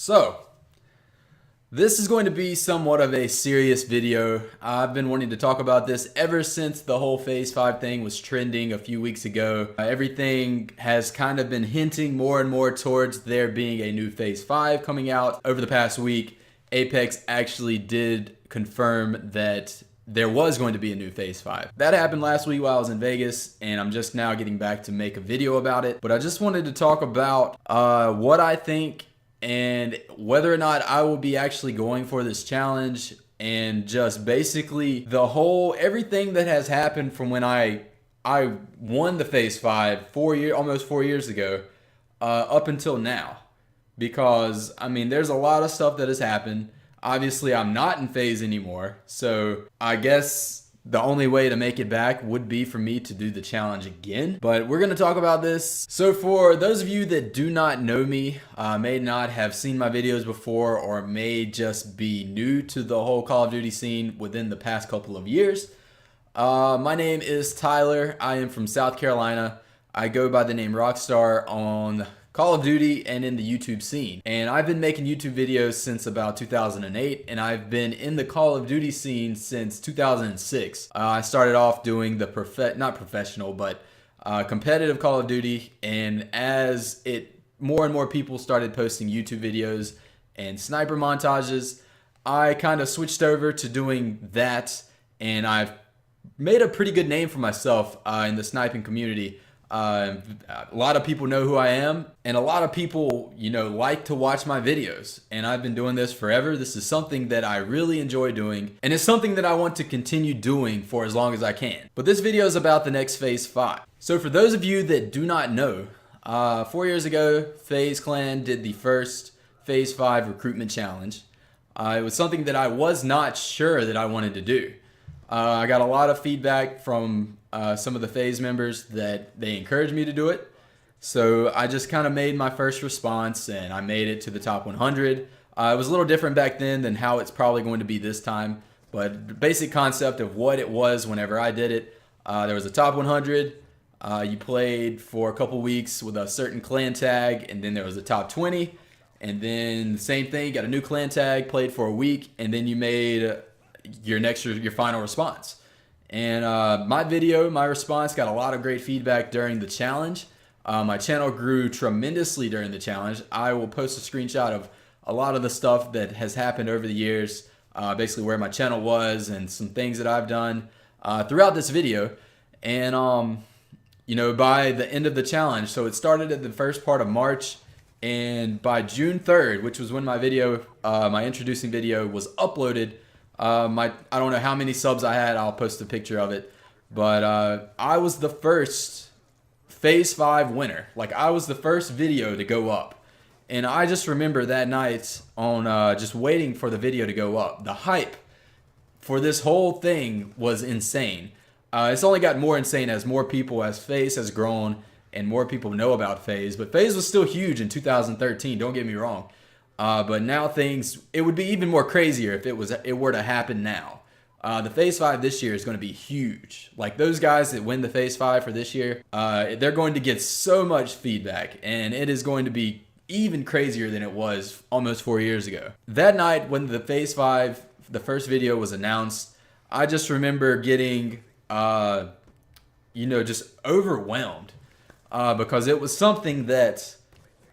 So, this is going to be somewhat of a serious video. I've been wanting to talk about this ever since the whole Phase 5 thing was trending a few weeks ago. Everything has kind of been hinting more and more towards there being a new Phase 5 coming out. Over the past week, Apex actually did confirm that there was going to be a new Phase 5. That happened last week while I was in Vegas, and I'm just now getting back to make a video about it. But I just wanted to talk about what I think and whether or not I will be actually going for this challenge, and just basically everything that has happened from when I won the Phase 5 almost 4 years ago up until now. Because I mean, there's a lot of stuff that has happened. Obviously, I'm not in Phase anymore, so I guess the only way to make it back would be for me to do the challenge again. But we're going to talk about this. So for those of you that do not know me, may not have seen my videos before, or may just be new to the whole Call of Duty scene within the past couple of years, my name is Tyler. I am from South Carolina. I go by the name Rockst4r on Call of Duty and in the YouTube scene. And I've been making YouTube videos since about 2008, and I've been in the Call of Duty scene since 2006. I started off doing the not professional, but competitive Call of Duty, and as more and more people started posting YouTube videos and sniper montages, I kind of switched over to doing that, and I've made a pretty good name for myself in the sniping community. A lot of people know who I am, and a lot of people, like to watch my videos, and I've been doing this forever. This is something that I really enjoy doing, and it's something that I want to continue doing for as long as I can. But this video is about the next Phase 5. So for those of you that do not know, 4 years ago, FaZe Clan did the first Phase 5 recruitment challenge. It was something that I was not sure that I wanted to do. I got a lot of feedback from some of the FaZe members that they encouraged me to do it. So I just kind of made my first response, and I made it to the top 100. It was a little different back then than how it's probably going to be this time. But the basic concept of what it was whenever I did it, there was a top 100. You played for a couple weeks with a certain clan tag, and then there was a top 20. And then the same thing, you got a new clan tag, played for a week, and then you made your final response. And my response got a lot of great feedback during the challenge. My channel grew tremendously during the challenge. I will post a screenshot of a lot of the stuff that has happened over the years, basically where my channel was and some things that I've done throughout this video. And by the end of the challenge, so it started at the first part of March, and by June 3rd, which was when my introducing video was uploaded, I don't know how many subs I had. I'll post a picture of it, but I was the first Phase 5 winner. Like, I was the first video to go up, and I just remember that night on just waiting for the video to go up. The hype for this whole thing was insane. It's only gotten more insane as FaZe has grown and more people know about FaZe, but FaZe was still huge in 2013, don't get me wrong. But now it would be even more crazier if it were to happen now. The Phase 5 this year is going to be huge. Like, those guys that win the Phase 5 for this year, they're going to get so much feedback, and it is going to be even crazier than it was almost 4 years ago. That night when the Phase 5, the first video was announced, I just remember getting, just overwhelmed, because it was something that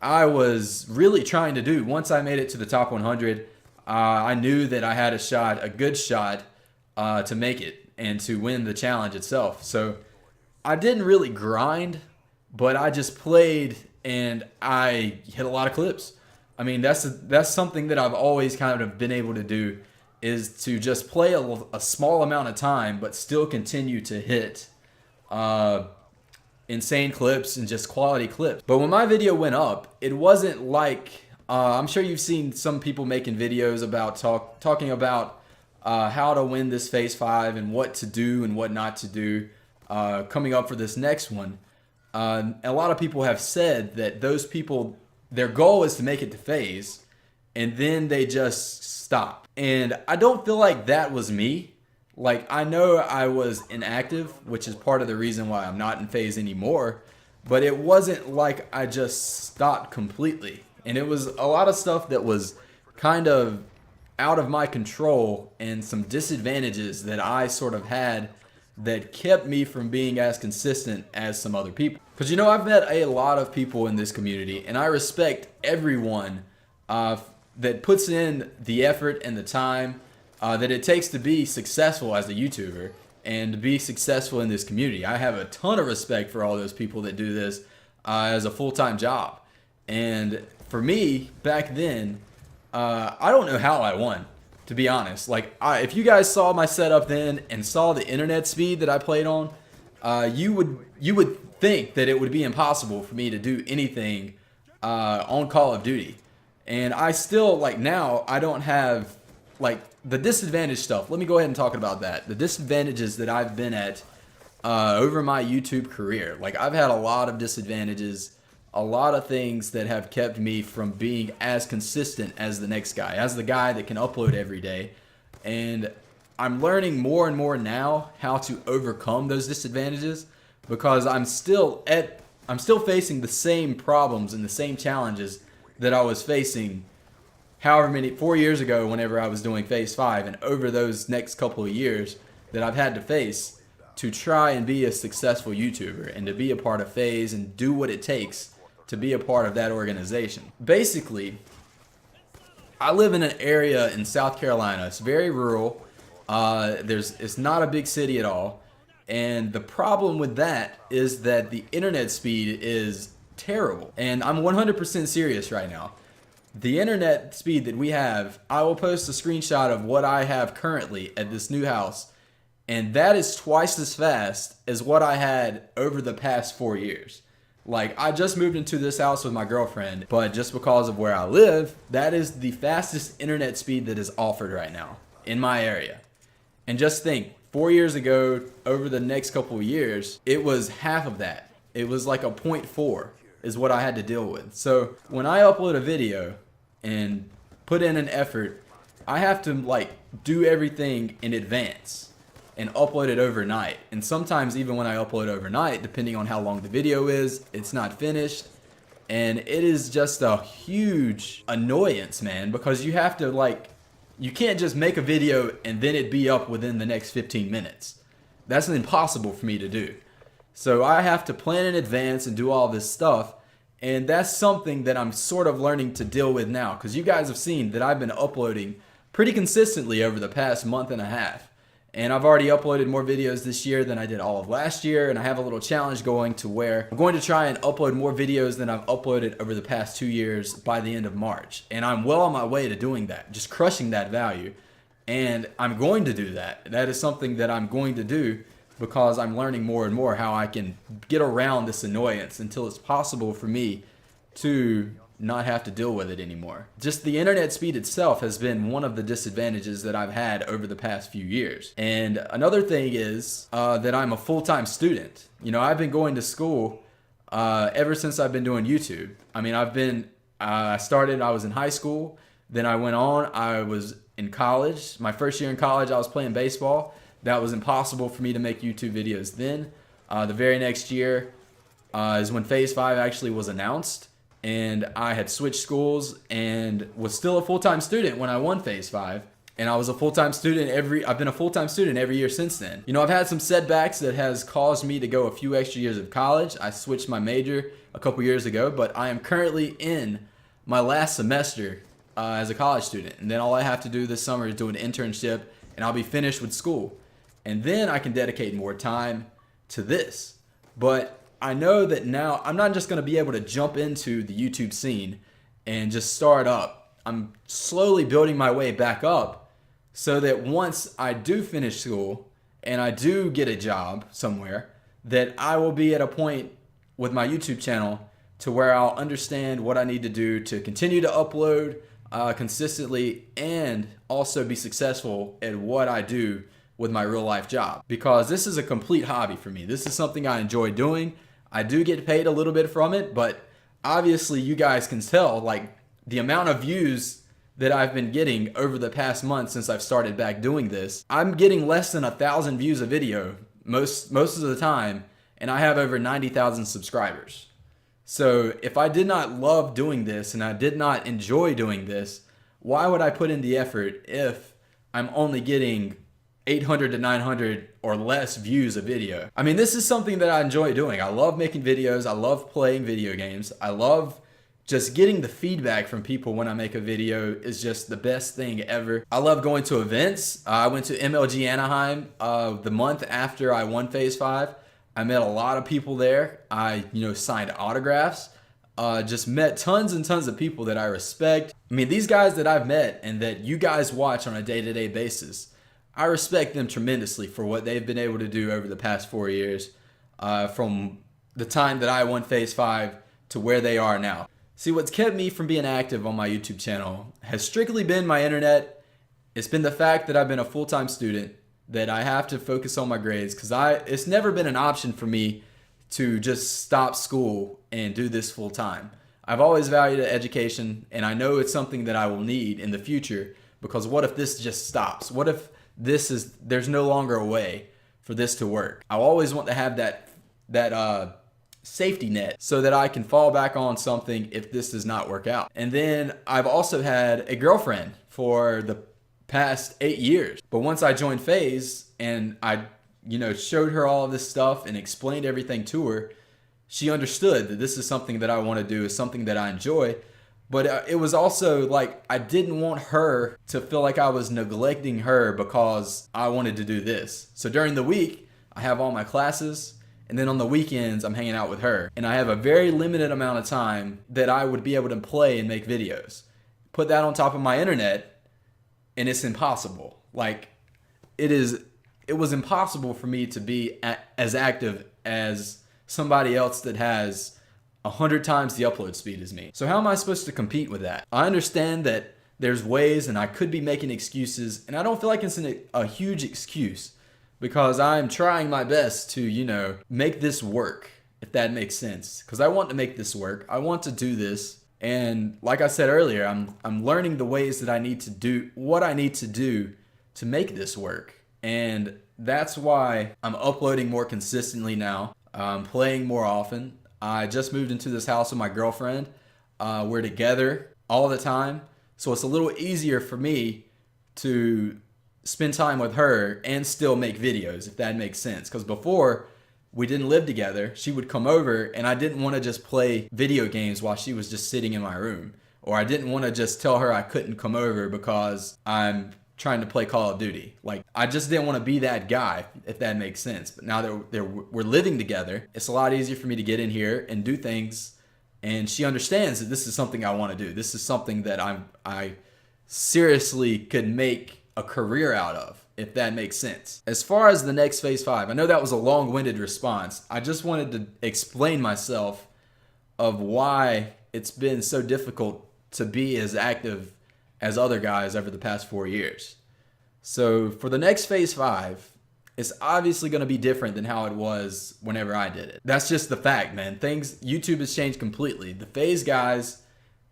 I was really trying to do. Once I made it to the top 100, I knew that I had a good shot to make it and to win the challenge itself. So I didn't really grind, but I just played and I hit a lot of clips. I mean, that's something that I've always kind of been able to do, is to just play a small amount of time, but still continue to hit insane clips and just quality clips. But when my video went up, it wasn't like, I'm sure you've seen some people making videos about talking about how to win this Phase 5 and what to do and what not to do coming up for this next one. A lot of people have said that those people, their goal is to make it to Phase, and then they just stop. And I don't feel like that was me. Like, I know I was inactive, which is part of the reason why I'm not in FaZe anymore, but it wasn't like I just stopped completely. And it was a lot of stuff that was kind of out of my control and some disadvantages that I sort of had that kept me from being as consistent as some other people. Because, you know, I've met a lot of people in this community, and I respect everyone that puts in the effort and the time that it takes to be successful as a YouTuber and to be successful in this community. I have a ton of respect for all those people that do this as a full-time job. And for me, back then, I don't know how I won, to be honest. Like, if you guys saw my setup then and saw the internet speed that I played on, you would think that it would be impossible for me to do anything on Call of Duty. And I still, like, now I don't have, like, the disadvantage stuff. Let me go ahead and talk about that. The disadvantages that I've been at over my YouTube career. Like, I've had a lot of disadvantages, a lot of things that have kept me from being as consistent as the next guy, as the guy that can upload every day. And I'm learning more and more now how to overcome those disadvantages, because I'm still facing the same problems and the same challenges that I was facing 4 years ago whenever I was doing Phase 5, and over those next couple of years that I've had to face to try and be a successful YouTuber and to be a part of Phase and do what it takes to be a part of that organization. Basically, I live in an area in South Carolina. It's very rural. It's not a big city at all. And the problem with that is that the internet speed is terrible. And I'm 100% serious right now. The internet speed that we have, I will post a screenshot of what I have currently at this new house, and that is twice as fast as what I had over the past 4 years. Like, I just moved into this house with my girlfriend, but just because of where I live, that is the fastest internet speed that is offered right now in my area. And just think, 4 years ago, over the next couple of years, it was half of that. It was like a 0.4 is what I had to deal with. So when I upload a video and put in an effort, I have to, like, do everything in advance and upload it overnight. And sometimes even when I upload overnight, depending on how long the video is, it's not finished. And it is just a huge annoyance, man, because you have to, like, you can't just make a video and then it be up within the next 15 minutes. That's impossible for me to do. So I have to plan in advance and do all this stuff. And that's something that I'm sort of learning to deal with now, because you guys have seen that I've been uploading pretty consistently over the past month and a half. And I've already uploaded more videos this year than I did all of last year. And I have a little challenge going to where I'm going to try and upload more videos than I've uploaded over the past 2 years by the end of March. And I'm well on my way to doing that, just crushing that value. And I'm going to do that. That is something that I'm going to do, because I'm learning more and more how I can get around this annoyance until it's possible for me to not have to deal with it anymore. Just the internet speed itself has been one of the disadvantages that I've had over the past few years. And another thing is that I'm a full-time student. You know, I've been going to school ever since I've been doing YouTube. I mean, I was in high school, then I went on, I was in college. My first year in college, I was playing baseball. That was impossible for me to make YouTube videos then. The very next year is when Phase 5 actually was announced, and I had switched schools and was still a full-time student when I won Phase 5. And I was a full-time student I've been a full-time student every year since then. You know, I've had some setbacks that has caused me to go a few extra years of college. I switched my major a couple years ago, but I am currently in my last semester as a college student. And then all I have to do this summer is do an internship, and I'll be finished with school. And then I can dedicate more time to this. But I know that now I'm not just going to be able to jump into the YouTube scene and just start up. I'm slowly building my way back up so that once I do finish school and I do get a job somewhere, that I will be at a point with my YouTube channel to where I'll understand what I need to do to continue to upload consistently and also be successful at what I do with my real life job. Because this is a complete hobby for me. This is something I enjoy doing. I do get paid a little bit from it, but obviously you guys can tell, like, the amount of views that I've been getting over the past month since I've started back doing this. I'm getting less than 1,000 views a video most of the time, and I have over 90,000 subscribers. So if I did not love doing this and I did not enjoy doing this, why would I put in the effort if I'm only getting 800 to 900 or less views a video? I mean, this is something that I enjoy doing. I love making videos. I love playing video games. I love just getting the feedback from people when I make a video is just the best thing ever. I love going to events. I went to MLG Anaheim the month after I won Phase 5. I met a lot of people there. I, signed autographs. Just met tons and tons of people that I respect. I mean, these guys that I've met and that you guys watch on a day-to-day basis, I respect them tremendously for what they've been able to do over the past 4 years, from the time that I won Phase 5 to where they are now. See, what's kept me from being active on my YouTube channel has strictly been my internet. It's been the fact that I've been a full-time student, that I have to focus on my grades, because it's never been an option for me to just stop school and do this full-time. I've always valued education, and I know it's something that I will need in the future, because what if this just stops? What if there's no longer a way for this to work? I always want to have that safety net so that I can fall back on something if this does not work out. And then I've also had a girlfriend for the past 8 years. But once I joined Phase and I, showed her all of this stuff and explained everything to her, she understood that this is something that I want to do, is something that I enjoy. But it was also like I didn't want her to feel like I was neglecting her because I wanted to do this. So during the week, I have all my classes. And then on the weekends, I'm hanging out with her. And I have a very limited amount of time that I would be able to play and make videos. Put that on top of my internet, and it's impossible. Like, it was impossible for me to be as active as somebody else that has 100 times the upload speed as me. So how am I supposed to compete with that? I understand that there's ways, and I could be making excuses, and I don't feel like it's a huge excuse, because I'm trying my best to, make this work, if that makes sense. Because I want to make this work. I want to do this. And like I said earlier, I'm learning the ways that I need to do, what I need to do to make this work. And that's why I'm uploading more consistently now. I'm playing more often. I just moved into this house with my girlfriend. We're together all the time. So it's a little easier for me to spend time with her and still make videos, if that makes sense. Because before we didn't live together, she would come over and I didn't want to just play video games while she was just sitting in my room. Or I didn't want to just tell her I couldn't come over because I'm trying to play Call of Duty. Like, I just didn't want to be that guy, if that makes sense. But now that we're living together, it's a lot easier for me to get in here and do things. And she understands that this is something I want to do. This is something that I seriously could make a career out of, if that makes sense. As far as the next Phase 5, I know that was a long-winded response. I just wanted to explain myself of why it's been so difficult to be as active as other guys over the past 4 years. So for the next Phase 5, it's obviously going to be different than how it was whenever I did it. That's just the fact, man. YouTube has changed completely. The Phase guys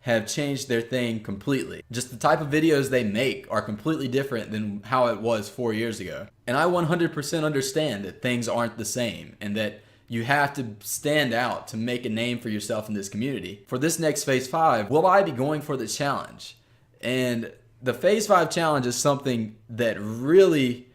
have changed their thing completely. Just the type of videos they make are completely different than how it was 4 years ago. And I 100% understand that things aren't the same and that you have to stand out to make a name for yourself in this community. For this next Phase 5, will I be going for the challenge? And the Phase 5 challenge is something that really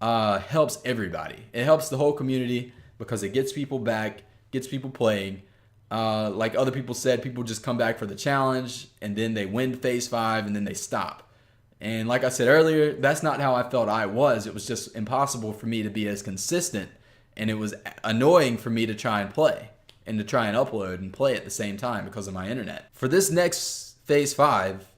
helps everybody. It helps the whole community because it gets people back, gets people playing. Like other people said, people just come back for the challenge and then they win Phase 5 and then they stop. And like I said earlier, that's not how I felt I was. It was just impossible for me to be as consistent, and it was annoying for me to try and play and to try and upload and play at the same time because of my internet. For this next Phase 5,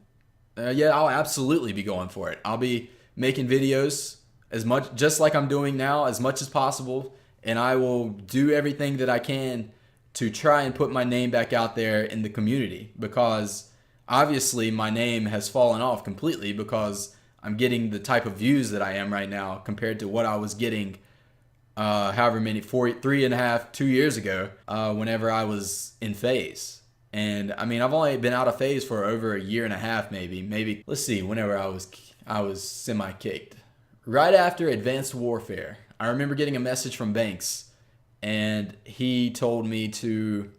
yeah, I'll absolutely be going for it. I'll be making videos as much, just like I'm doing now, as much as possible, and I will do everything that I can to try and put my name back out there in the community, because obviously my name has fallen off completely because I'm getting the type of views that I am right now compared to what I was getting however many, 3.5, 2 years ago whenever I was in Phase. And I mean, I've only been out of Phase for over a year and a half, maybe, let's see, whenever I was semi-kicked. Right after Advanced Warfare, I remember getting a message from Banks, and he told me to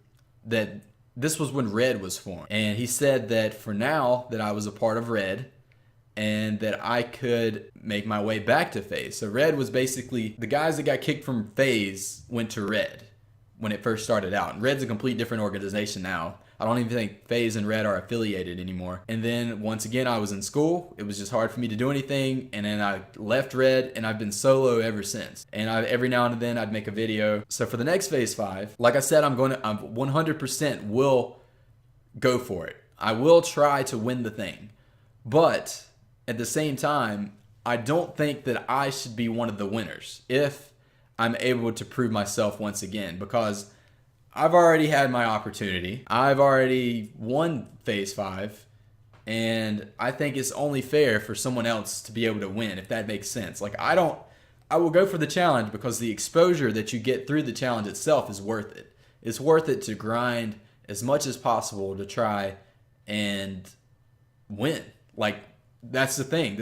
that this was when Red was formed. And he said that for now that I was a part of Red and that I could make my way back to FaZe. So Red was basically the guys that got kicked from FaZe went to Red when it first started out. And Red's a complete different organization now. I don't even think FaZe and Red are affiliated anymore. And then once again, I was in school. It was just hard for me to do anything. And then I left Red and I've been solo ever since. And every now and then I'd make a video. So for the next Phase 5, like I said, I'm 100% will go for it. I will try to win the thing. But at the same time, I don't think that I should be one of the winners if I'm able to prove myself once again, because I've already had my opportunity. I've already won Phase 5, and I think it's only fair for someone else to be able to win, if that makes sense. Like, I will go for the challenge because the exposure that you get through the challenge itself is worth it. It's worth it to grind as much as possible to try and win. Like, that's the thing.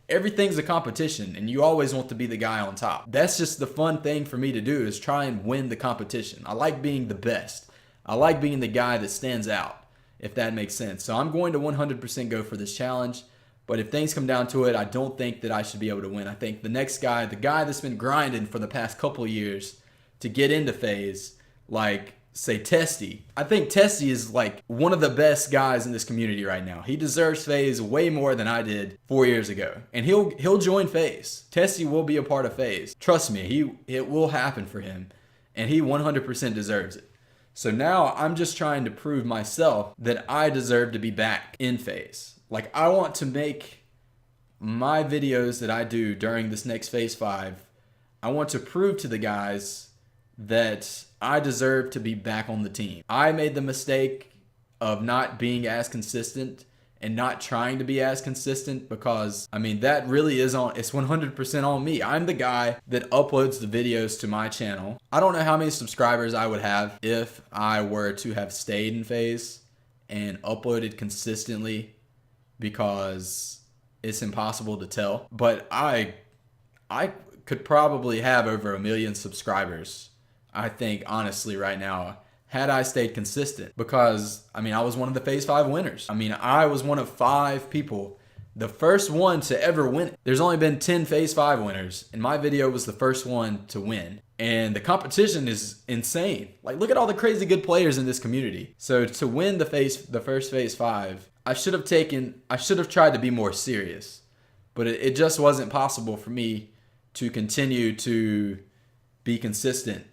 Everything's a competition, and you always want to be the guy on top. That's just the fun thing for me to do, is try and win the competition. I like being the best. I like being the guy that stands out, if that makes sense. So I'm going to 100% go for this challenge, but if things come down to it, I don't think that I should be able to win. I think the next guy, the guy that's been grinding for the past couple years to get into FaZe, like, say Testy. I think Testy is like one of the best guys in this community right now. He deserves FaZe way more than I did 4 years ago. And he'll join FaZe. Testy will be a part of FaZe. Trust me, it will happen for him. And he 100% deserves it. So now I'm just trying to prove myself that I deserve to be back in FaZe. Like, I want to make my videos that I do during this next Phase 5, I want to prove to the guys that I deserve to be back on the team. I made the mistake of not being as consistent and not trying to be as consistent, because I mean, that really is it's 100% on me. I'm the guy that uploads the videos to my channel. I don't know how many subscribers I would have if I were to have stayed in FaZe and uploaded consistently, because it's impossible to tell. But I could probably have over 1 million subscribers, I think, honestly, right now, had I stayed consistent. Because, I mean, I was one of the Phase 5 winners. I mean, I was one of 5 people, the first one to ever win it. There's only been 10 Phase 5 winners, and my video was the first one to win. And the competition is insane. Like, look at all the crazy good players in this community. So to win the first Phase 5, I should have tried to be more serious. But it just wasn't possible for me to continue to be consistent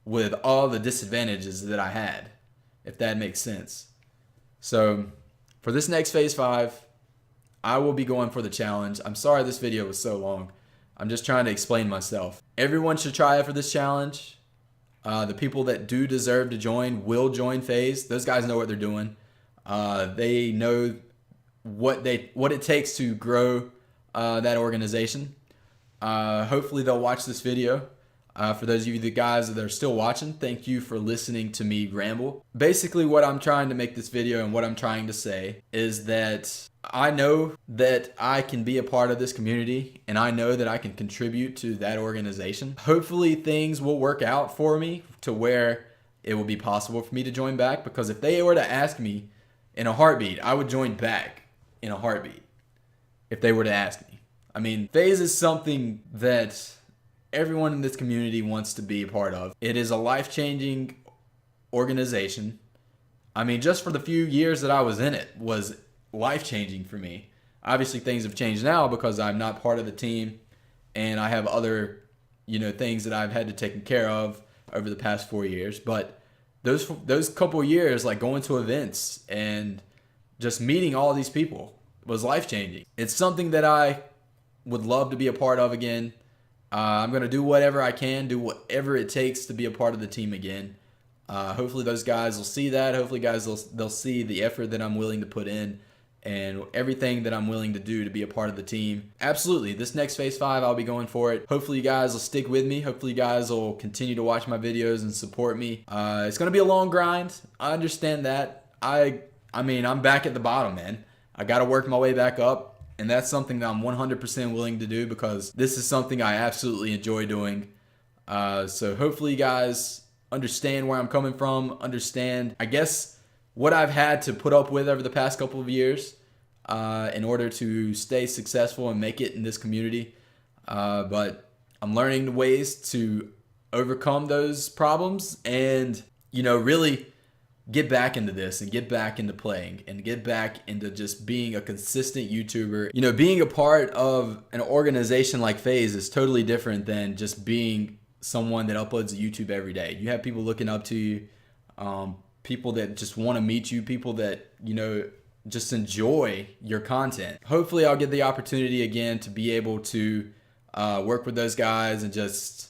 with all the disadvantages that I had, if that makes sense. So for this next Phase 5, I will be going for the challenge. I'm sorry this video was so long. I'm just trying to explain myself. Everyone should try out for this challenge. The people that do deserve to join will join FaZe. Those guys know what they're doing. They know what it takes to grow that organization. Hopefully they'll watch this video. For those of you, the guys that are still watching, thank you for listening to me ramble. Basically, what I'm trying to make this video and what I'm trying to say is that I know that I can be a part of this community, and I know that I can contribute to that organization. Hopefully things will work out for me to where it will be possible for me to join back, because if they were to ask me in a heartbeat, I would join back in a heartbeat if they were to ask me. I mean, FaZe is something that everyone in this community wants to be a part of. It is a life-changing organization. I mean, just for the few years that I was in it was life-changing for me. Obviously, things have changed now because I'm not part of the team, and I have other, things that I've had to take care of over the past 4 years. But those couple years, like going to events and just meeting all these people, was life-changing. It's something that I would love to be a part of again. I'm going to do whatever I can, do whatever it takes to be a part of the team again. Hopefully those guys will see that. Hopefully they'll see the effort that I'm willing to put in and everything that I'm willing to do to be a part of the team. Absolutely, this next Phase 5, I'll be going for it. Hopefully you guys will stick with me. Hopefully you guys will continue to watch my videos and support me. It's going to be a long grind. I understand that. I mean, I'm back at the bottom, man. I got to work my way back up. And that's something that I'm 100% willing to do, because this is something I absolutely enjoy doing. So hopefully you guys understand where I'm coming from, understand, I guess, what I've had to put up with over the past couple of years in order to stay successful and make it in this community. But I'm learning ways to overcome those problems and, really get back into this and get back into playing and get back into just being a consistent YouTuber. Being a part of an organization like FaZe is totally different than just being someone that uploads to YouTube every day. You have people looking up to you, people that just want to meet you, people that, just enjoy your content. Hopefully I'll get the opportunity again to be able to work with those guys and just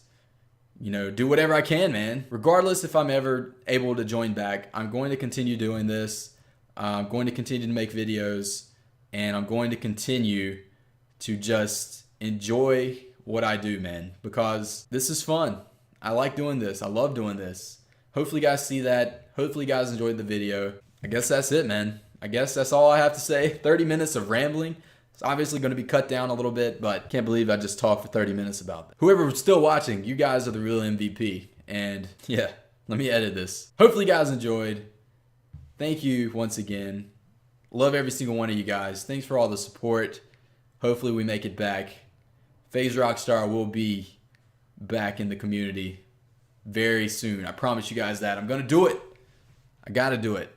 do whatever I can, man. Regardless if I'm ever able to join back, I'm going to continue doing this. I'm going to continue to make videos, and I'm going to continue to just enjoy what I do, man, because this is fun. I like doing this. I love doing this. Hopefully you guys see that. Hopefully you guys enjoyed the video. I guess that's it, man. I guess that's all I have to say. 30 minutes of rambling. It's obviously going to be cut down a little bit, but can't believe I just talked for 30 minutes about that. Whoever's still watching, you guys are the real MVP. And yeah, let me edit this. Hopefully you guys enjoyed. Thank you once again. Love every single one of you guys. Thanks for all the support. Hopefully we make it back. FaZe Rockstar will be back in the community very soon. I promise you guys that. I'm going to do it. I got to do it.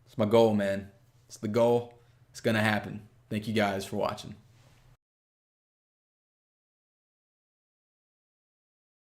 It's my goal, man. It's the goal. It's going to happen. Thank you guys for watching.